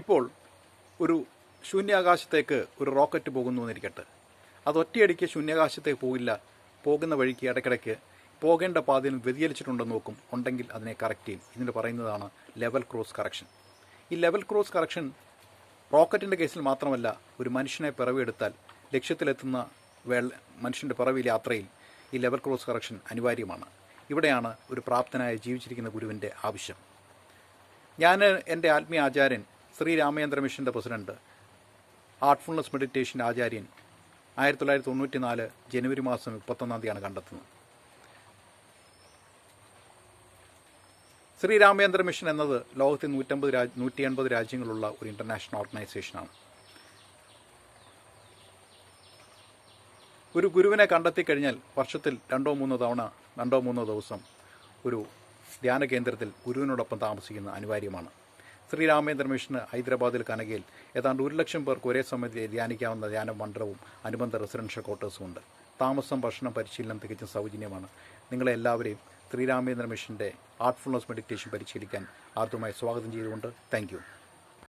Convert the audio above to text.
ഇപ്പോൾ ഒരു ശൂന്യാകാശത്തേക്ക് ഒരു റോക്കറ്റ് പോകുന്നു എന്നിരിക്കട്ടെ. അത് ഒറ്റയടിക്ക് ശൂന്യാകാശത്തേക്ക് പോകില്ല. പോകുന്ന വഴിക്ക് ഇടയ്ക്കിടയ്ക്ക് പോകേണ്ട പാതയിൽ വ്യതിചലിച്ചിട്ടുണ്ടെന്ന് നോക്കും. ഉണ്ടെങ്കിൽ അതിനെ കറക്റ്റ് ചെയ്യും. ഇതിന് പറയുന്നതാണ് ലെവൽ ക്രോസ് കറക്ഷൻ. ഈ ലെവൽ ക്രോസ് കറക്ഷൻ റോക്കറ്റിൻ്റെ കേസിൽ മാത്രമല്ല, ഒരു മനുഷ്യനെ പിറവിയെടുത്താൽ ലക്ഷ്യത്തിലെത്തുന്ന മനുഷ്യൻ്റെ പിറവിയിൽ യാത്രയിൽ ഈ ലെവൽ ക്രോസ് കറക്ഷൻ അനിവാര്യമാണ്. ഇവിടെയാണ് ഒരു പ്രാപ്തനായ ജീവിച്ചിരിക്കുന്ന ഗുരുവിൻ്റെ ആവശ്യം. ഞാൻ എൻ്റെ ആത്മീയ ആചാര്യൻ ശ്രീ രാമചന്ദ്ര മിഷൻ്റെ പ്രസിഡന്റ്, ആർട്ട്ഫുൾനെസ് മെഡിറ്റേഷൻ ആചാര്യൻ 1994 ജനുവരി മാസം 31 കണ്ടെത്തുന്നത്. ശ്രീ രാമചന്ദ്ര മിഷൻ എന്നത് ലോകത്തിൽ 180 രാജ്യങ്ങളുള്ള ഒരു ഇൻ്റർനാഷണൽ ഓർഗനൈസേഷനാണ്. ഒരു ഗുരുവിനെ കണ്ടെത്തിക്കഴിഞ്ഞാൽ വർഷത്തിൽ 2-3 ദിവസം ഒരു ധ്യാന കേന്ദ്രത്തിൽ ഗുരുവിനോടൊപ്പം താമസിക്കുന്നത് അനിവാര്യമാണ്. ശ്രീരാമചന്ദ്ര മിഷന് ഹൈദരാബാദിൽ കനകയിൽ ഏതാണ്ട് 1 ലക്ഷം പേർക്ക് ഒരേ സമയത്ത് ധ്യാനിക്കാവുന്ന ധ്യാന മണ്ഡലവും അനുബന്ധ റെസിഡൻഷ്യൽ ക്വാർട്ടേഴ്സും ഉണ്ട്. താമസം, ഭക്ഷണം, പരിശീലനം തികച്ചും സൗജന്യമാണ്. നിങ്ങളെ എല്ലാവരെയും ശ്രീരാമചന്ദ്ര മിഷൻ്റെ ആർട്ട്ഫുൾനെസ് മെഡിറ്റേഷൻ പരിശീലിക്കാൻ ആർദ്രമായി സ്വാഗതം ചെയ്തുകൊണ്ട് താങ്ക് യു.